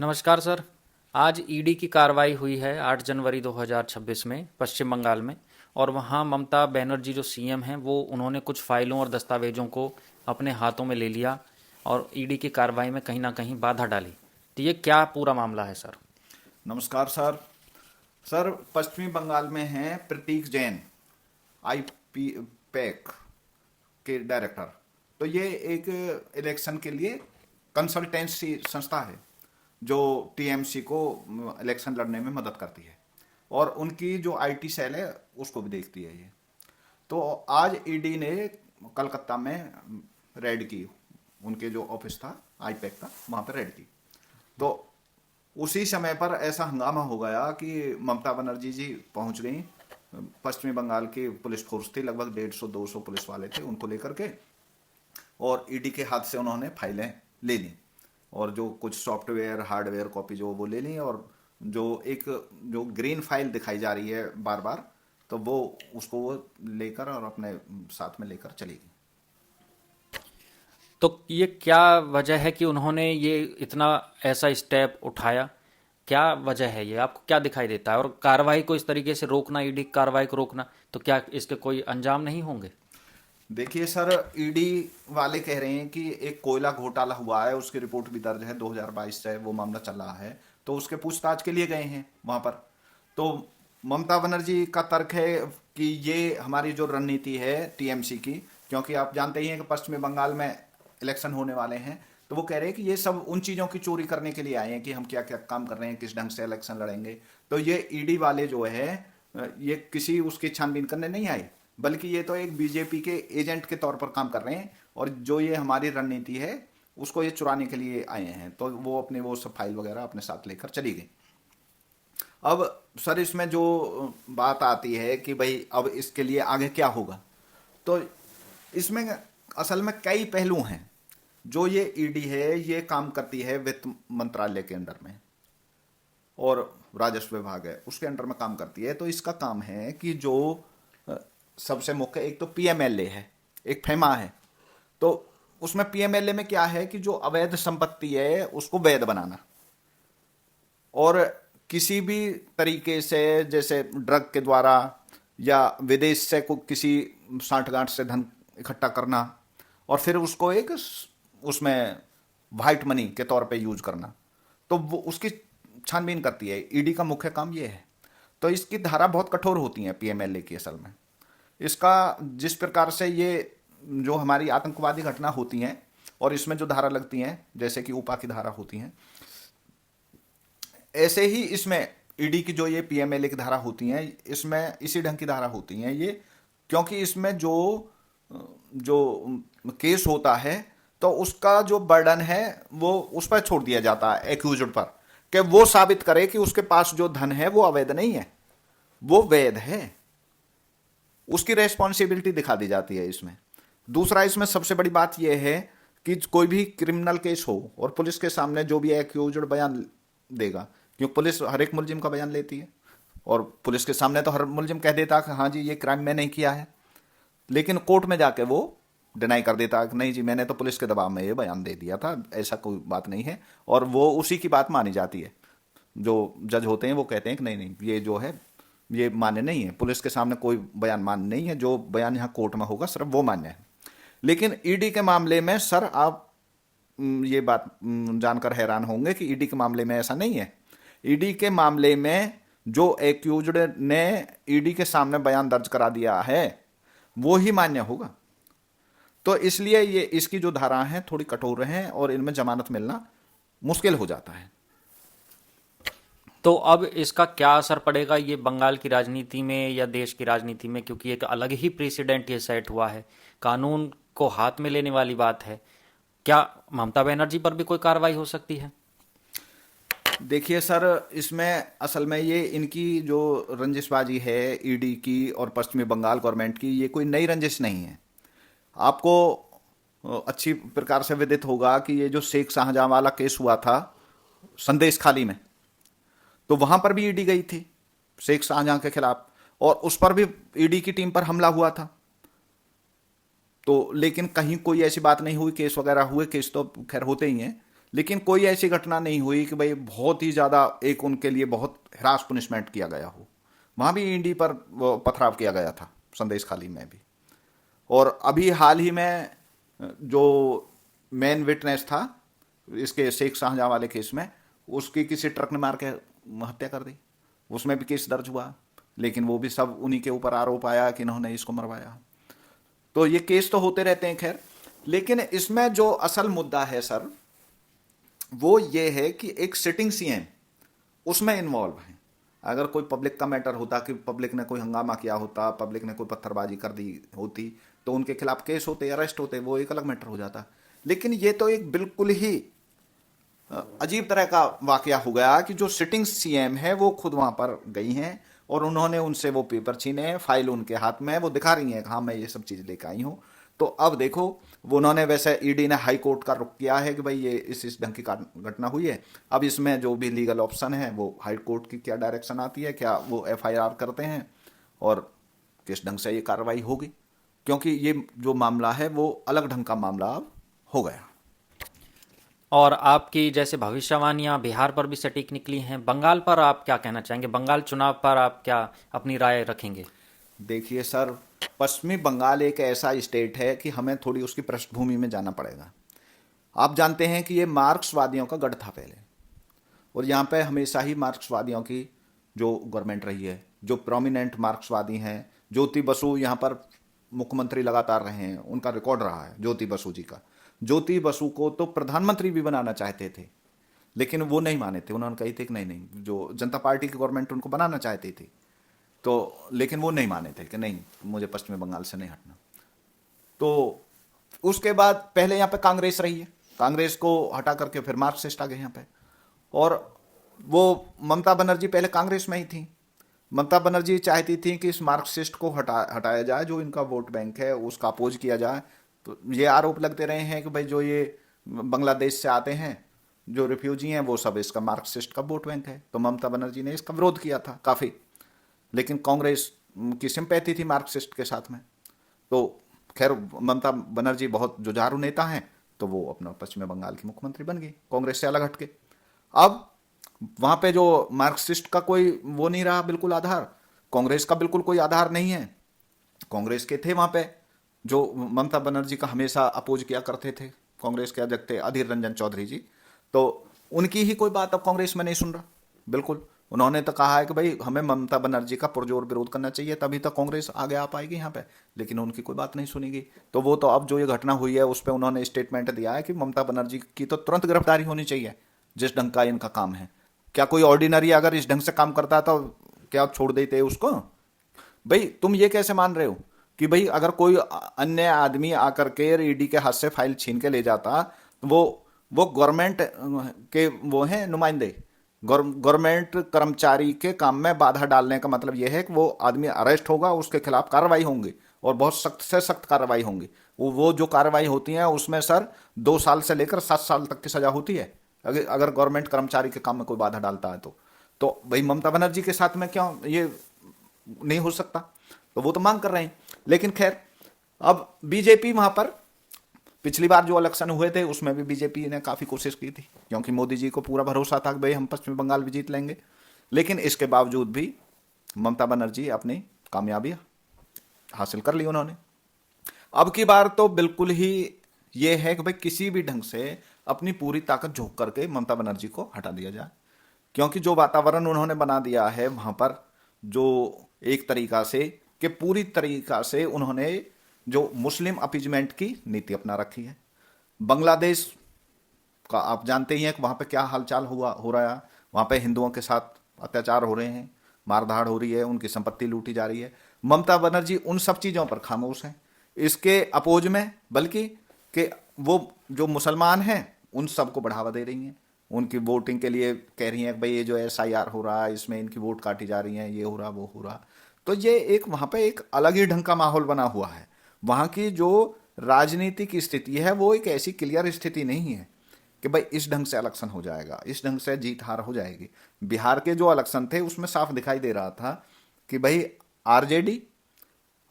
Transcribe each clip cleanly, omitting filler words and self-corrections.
नमस्कार सर। आज ईडी की कार्रवाई हुई है 8 जनवरी 2026 में पश्चिम बंगाल में। और वहाँ ममता बनर्जी जो सीएम हैं वो उन्होंने कुछ फाइलों और दस्तावेजों को अपने हाथों में ले लिया और ईडी की कार्रवाई में कहीं ना कहीं बाधा डाली। तो ये क्या पूरा मामला है सर? नमस्कार सर। सर, पश्चिमी बंगाल में हैं प्रतीक जैन, आईपी पैक के डायरेक्टर। तो ये एक इलेक्शन के लिए कंसल्टेंसी संस्था है जो टीएमसी को इलेक्शन लड़ने में मदद करती है, और उनकी जो आईटी सेल है उसको भी देखती है ये। तो आज ईडी ने कलकत्ता में रेड की, उनके जो ऑफिस था आईपैक का, वहाँ पर रेड की। तो उसी समय पर ऐसा हंगामा हो गया कि ममता बनर्जी जी पहुंच गई। पश्चिमी बंगाल की पुलिस फोर्स थी, लगभग 150-200 पुलिस वाले थे, उनको लेकर के, और ईडी के हाथ से उन्होंने फाइलें ले ली, और जो कुछ सॉफ्टवेयर हार्डवेयर कॉपी जो वो ले ली, और जो एक जो ग्रीन फाइल दिखाई जा रही है बार बार, तो वो उसको वो लेकर और अपने साथ में लेकर चली गई। तो ये क्या वजह है कि उन्होंने ये इतना ऐसा स्टेप उठाया? क्या वजह है, ये आपको क्या दिखाई देता है? और कार्रवाई को इस तरीके से रोकना, ईडी की कार्रवाई को रोकना, तो क्या इसके कोई अंजाम नहीं होंगे? देखिए सर, ईडी वाले कह रहे हैं कि एक कोयला घोटाला हुआ है, उसकी रिपोर्ट भी दर्ज है, 2022 से वो मामला चल रहा है, तो उसके पूछताछ के लिए गए हैं वहां पर। तो ममता बनर्जी का तर्क है कि ये हमारी जो रणनीति है टीएमसी की, क्योंकि आप जानते ही हैं कि पश्चिमी बंगाल में इलेक्शन होने वाले हैं, तो वो कह रहे हैं कि ये सब उन चीज़ों की चोरी करने के लिए आए हैं कि हम क्या क्या काम कर रहे हैं, किस ढंग से इलेक्शन लड़ेंगे। तो ये ईडी वाले जो है ये किसी उसकी छानबीन करने नहीं आए, बल्कि ये तो एक बीजेपी के एजेंट के तौर पर काम कर रहे हैं, और जो ये हमारी रणनीति है उसको ये चुराने के लिए आए हैं। तो वो अपने वो सब फाइल वगैरह अपने साथ लेकर चली गई। अब सर, इसमें जो बात आती है कि भाई अब इसके लिए आगे क्या होगा, तो इसमें असल में कई पहलू हैं। जो ये ईडी है ये काम करती है वित्त मंत्रालय के अंडर में, और राजस्व विभाग है उसके अंडर में काम करती है। तो इसका काम है कि जो सबसे मुख्य, एक तो पीएमएलए है, एक फेमा है। तो उसमें पीएमएलए में क्या है कि जो अवैध संपत्ति है उसको वैध बनाना, और किसी भी तरीके से, जैसे ड्रग के द्वारा या विदेश से को किसी सांठगांठ से धन इकट्ठा करना, और फिर उसको एक उसमें वाइट मनी के तौर पे यूज करना, तो वो उसकी छानबीन करती है। ईडी का मुख्य काम ये है। तो इसकी धारा बहुत कठोर होती है पीएमएलए की असल में। इसका जिस प्रकार से ये जो हमारी आतंकवादी घटना होती हैं और इसमें जो धारा लगती हैं, जैसे कि ऊपा की धारा होती हैं, ऐसे ही इसमें ईडी की जो ये पीएमएलए की धारा होती हैं, इसमें इसी ढंग की धारा होती हैं ये। क्योंकि इसमें जो जो केस होता है तो उसका जो बर्डन है वो उस पर छोड़ दिया जाता है एक्यूज्ड पर, कि वो साबित करे कि उसके पास जो धन है वो अवैध नहीं है, वो वैध है। उसकी रेस्पॉन्सिबिलिटी दिखा दी जाती है इसमें। दूसरा, इसमें सबसे बड़ी बात यह है कि कोई भी क्रिमिनल केस हो और पुलिस के सामने जो भी एक्यूज्ड बयान देगा, क्योंकि पुलिस हर एक मुलजिम का बयान लेती है, और पुलिस के सामने तो हर मुलजिम कह देता कि हाँ जी ये क्राइम मैं नहीं किया है, लेकिन कोर्ट में जाके वो डिनाई कर देता कि नहीं जी मैंने तो पुलिस के दबाव में ये बयान दे दिया था, ऐसा कोई बात नहीं है, और वो उसी की बात मानी जाती है। जो जज होते हैं वो कहते हैं कि नहीं नहीं ये जो है ये मान्य नहीं है, पुलिस के सामने कोई बयान मान्य नहीं है, जो बयान यहाँ कोर्ट में होगा सिर्फ वो मान्य है। लेकिन ईडी के मामले में सर आप ये बात जानकर हैरान होंगे कि ईडी के मामले में ऐसा नहीं है। ईडी के मामले में जो एक्यूज्ड ने ईडी के सामने बयान दर्ज करा दिया है वो ही मान्य होगा। तो इसलिए ये इसकी जो धारा है थोड़ी कठोर हैं, और इनमें जमानत मिलना मुश्किल हो जाता है। तो अब इसका क्या असर पड़ेगा ये बंगाल की राजनीति में या देश की राजनीति में? क्योंकि एक अलग ही प्रेसिडेंट ये सेट हुआ है, कानून को हाथ में लेने वाली बात है। क्या ममता बनर्जी पर भी कोई कार्रवाई हो सकती है? देखिए सर, इसमें असल में ये इनकी जो रंजिशबाजी है ईडी की और पश्चिमी बंगाल गवर्नमेंट की, ये कोई नई रंजिश नहीं है। आपको अच्छी प्रकार से विदित होगा कि ये जो शेख शाहजहां वाला केस हुआ था संदेश खाली में, तो वहां पर भी ईडी गई थी शेख शाहजहां के खिलाफ, और उस पर भी ईडी की टीम पर हमला हुआ था। तो लेकिन कहीं कोई ऐसी बात नहीं हुई, केस वगैरह हुए, केस तो खैर होते ही हैं, लेकिन कोई ऐसी घटना नहीं हुई कि भाई बहुत ही ज्यादा एक उनके लिए बहुत हरास पनिशमेंट किया गया हो। वहां भी ईडी पर वो पथराव किया गया था, संदेश खाली में भी। और अभी हाल ही में जो मेन विटनेस था इसके शेख शाहजहां वाले केस में, उसकी किसी ट्रक ने मार के हत्या कर दी, उसमें भी केस दर्ज हुआ। लेकिन वो भी सब उन्हीं के ऊपर आरोप आया कि इन्होंने इसको मरवाया। तो ये केस तो होते रहते हैं खैर। लेकिन इसमें जो असल मुद्दा है सर, वो ये है कि एक सिटिंग सीएम उसमें इन्वॉल्व है। अगर कोई पब्लिक का मैटर होता कि पब्लिक ने कोई हंगामा किया होता, पब्लिक ने कोई पत्थरबाजी कर दी होती, तो उनके खिलाफ केस होते, अरेस्ट होते, वो एक अलग मैटर हो जाता। लेकिन ये तो एक बिल्कुल ही अजीब तरह का वाकया हो गया कि जो सिटिंग सीएम है वो खुद वहां पर गई हैं और उन्होंने उनसे वो पेपर छीने हैं, फाइल उनके हाथ में है, वो दिखा रही हैं कि हाँ मैं ये सब चीज़ लेकर आई हूँ। तो अब देखो, वो उन्होंने वैसे ईडी ने हाई कोर्ट का रुख किया है कि भाई ये इस ढंग की घटना हुई है। अब इसमें जो भी लीगल ऑप्शन है वो हाई कोर्ट की क्या डायरेक्शन आती है, क्या वो एफआईआर करते हैं और किस ढंग से ये कार्रवाई होगी, क्योंकि ये जो मामला है वो अलग ढंग का मामला अब हो गया। और आपकी जैसे भविष्यवाणियां बिहार पर भी सटीक निकली हैं, बंगाल पर आप क्या कहना चाहेंगे? बंगाल चुनाव पर आप क्या अपनी राय रखेंगे? देखिए सर, पश्चिमी बंगाल एक ऐसा स्टेट है कि हमें थोड़ी उसकी पृष्ठभूमि में जाना पड़ेगा। आप जानते हैं कि ये मार्क्सवादियों का गढ़ था पहले, और यहाँ पे हमेशा ही मार्क्सवादियों की जो गवर्नमेंट रही है, जो प्रोमिनेंट मार्क्सवादी हैं, ज्योति बसु यहाँ पर मुख्यमंत्री लगातार रहे हैं, उनका रिकॉर्ड रहा है ज्योति बसु जी का। ज्योति बसु को तो प्रधानमंत्री भी बनाना चाहते थे, लेकिन वो नहीं माने थे। उन्होंने कही थी कि नहीं नहीं, जो जनता पार्टी की गवर्नमेंट उनको बनाना चाहती थी, तो लेकिन वो नहीं माने थे कि नहीं मुझे पश्चिमी बंगाल से नहीं हटना। तो उसके बाद पहले यहाँ पे कांग्रेस रही है, कांग्रेस को हटा करके फिर मार्क्सिस्ट आ गए यहाँ पे। और वो ममता बनर्जी पहले कांग्रेस में ही थी। ममता बनर्जी चाहती थी कि इस मार्क्सिस्ट को हटाया जाए, जो इनका वोट बैंक है उसका अपोज किया जाए। तो ये आरोप लगते रहे हैं कि भाई जो ये बांग्लादेश से आते हैं जो रिफ्यूजी हैं वो सब इसका मार्क्सिस्ट का वोट बैंक है। तो ममता बनर्जी ने इसका विरोध किया था काफ़ी, लेकिन कांग्रेस की सिंपैथी थी मार्क्सिस्ट के साथ में। तो खैर ममता बनर्जी बहुत जुझारू नेता हैं, तो वो अपना पश्चिम बंगाल की मुख्यमंत्री बन गई कांग्रेस से अलग हटके। अब वहां पे जो मार्क्सिस्ट का कोई वो नहीं रहा, बिल्कुल आधार, कांग्रेस का बिल्कुल कोई आधार नहीं है। कांग्रेस के थे वहां पे जो ममता बनर्जी का हमेशा अपोज किया करते थे, कांग्रेस के अध्यक्ष थे अधीर रंजन चौधरी जी। तो उनकी ही कोई बात अब कांग्रेस में नहीं सुन रहा, बिल्कुल। उन्होंने तो कहा है कि भाई हमें ममता बनर्जी का पुरजोर विरोध करना चाहिए, तभी तो कांग्रेस आगे आ पाएगी यहाँ पे। लेकिन उनकी कोई बात नहीं सुनेगी। तो वो तो अब जो ये घटना हुई है उस पर उन्होंने स्टेटमेंट दिया है कि ममता बनर्जी की तो तुरंत गिरफ्तारी होनी चाहिए, जिस ढंग का इनका काम है। क्या कोई ऑर्डिनरी अगर इस ढंग से काम करता है तो क्या छोड़ देते उसको? भाई तुम ये कैसे मान रहे हो कि भाई अगर कोई अन्य आदमी आकर के ईडी के हाथ से फाइल छीन के ले जाता, वो गवर्नमेंट के वो हैं नुमाइंदे, गवर्नमेंट कर्मचारी के काम में बाधा डालने का मतलब यह है कि वो आदमी अरेस्ट होगा, उसके खिलाफ कार्रवाई होंगी और बहुत सख्त से सख्त कार्रवाई होंगी। वो जो कार्रवाई होती है उसमें सर 2 साल से लेकर 7 साल तक की सजा होती है, अगर गवर्नमेंट कर्मचारी के काम में कोई बाधा डालता है तो भाई ममता बनर्जी के साथ में क्यों ये नहीं हो सकता? तो वो तो मांग कर रहे हैं। लेकिन खैर अब बीजेपी वहां पर पिछली बार जो इलेक्शन हुए थे उसमें भी बीजेपी ने काफी कोशिश की थी, क्योंकि मोदी जी को पूरा भरोसा था कि भाई हम पश्चिम बंगाल भी जीत लेंगे। लेकिन इसके बावजूद भी ममता बनर्जी अपनी कामयाबी हासिल कर ली उन्होंने। अब की बार तो बिल्कुल ही ये है कि भाई किसी भी ढंग से अपनी पूरी ताकत झोंक करके ममता बनर्जी को हटा दिया जाए, क्योंकि जो वातावरण उन्होंने बना दिया है वहां पर, जो एक तरीका से कि पूरी तरीका से उन्होंने जो मुस्लिम अपीजमेंट की नीति अपना रखी है। बांग्लादेश का आप जानते ही हैं कि वहां पे क्या हालचाल हो रहा है। वहां पे हिंदुओं के साथ अत्याचार हो रहे हैं, मारधाड़ हो रही है, उनकी संपत्ति लूटी जा रही है। ममता बनर्जी उन सब चीजों पर खामोश है, इसके अपोज में, बल्कि कि वो जो मुसलमान हैं उन सबको बढ़ावा दे रही हैं, उनकी वोटिंग के लिए कह रही हैं कि भाई ये जो एसआईआर हो रहा है इसमें इनकी वोट काटी जा रही है, ये हो रहा वो हो रहा। तो ये एक वहां पे एक अलग ही ढंग का माहौल बना हुआ है। वहां की जो राजनीतिक स्थिति है वो एक ऐसी क्लियर स्थिति नहीं है कि भाई इस ढंग से इलेक्शन हो जाएगा, इस ढंग से जीत हार हो जाएगी। बिहार के जो इलेक्शन थे उसमें साफ दिखाई दे रहा था कि भाई आरजेडी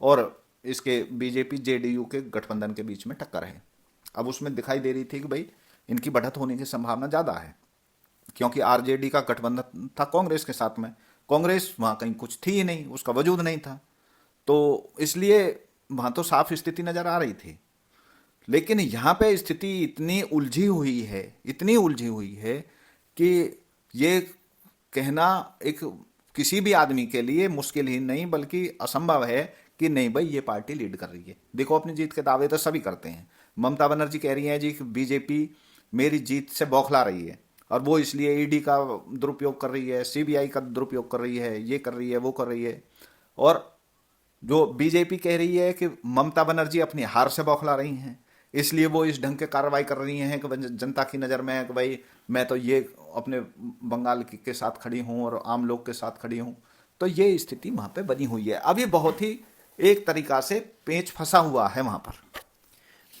और इसके बीजेपी जेडीयू के गठबंधन के बीच में टक्कर है। अब उसमें दिखाई दे रही थी कि भाई इनकी बढ़त होने की संभावना ज़्यादा है, क्योंकि आरजेडी का गठबंधन था कांग्रेस के साथ में। कांग्रेस वहाँ कहीं कुछ थी ही नहीं, उसका वजूद नहीं था, तो इसलिए वहाँ तो साफ स्थिति नज़र आ रही थी। लेकिन यहाँ पे स्थिति इतनी उलझी हुई है, इतनी उलझी हुई है कि ये कहना एक किसी भी आदमी के लिए मुश्किल ही नहीं बल्कि असंभव है कि नहीं भाई ये पार्टी लीड कर रही है। देखो, अपनी जीत के दावे तो सभी करते हैं। ममता बनर्जी कह रही हैं जी कि बीजेपी मेरी जीत से बौखला रही है और वो इसलिए ईडी का दुरुपयोग कर रही है, सीबीआई का दुरुपयोग कर रही है, ये कर रही है, वो कर रही है। और जो बीजेपी कह रही है कि ममता बनर्जी अपनी हार से बौखला रही हैं, इसलिए वो इस ढंग के कार्रवाई कर रही हैं कि जनता की नज़र में है कि भाई मैं तो ये अपने बंगाल के साथ खड़ी हूँ और आम लोग के साथ खड़ी हूँ। तो ये स्थिति वहाँ पे बनी हुई है। अब ये बहुत ही एक तरीका से पेच फंसा हुआ है वहाँ पर।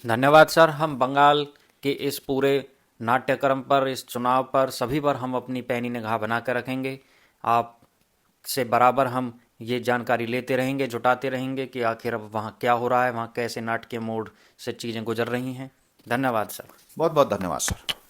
धन्यवाद सर। हम बंगाल के इस पूरे नाट्यक्रम पर, इस चुनाव पर, सभी पर हम अपनी पैनी निगाह बना कर रखेंगे। आप से बराबर हम ये जानकारी लेते रहेंगे, जुटाते रहेंगे कि आखिर अब वहाँ क्या हो रहा है, वहाँ कैसे नाटकीय मोड़ से चीज़ें गुजर रही हैं। धन्यवाद सर। बहुत बहुत धन्यवाद सर।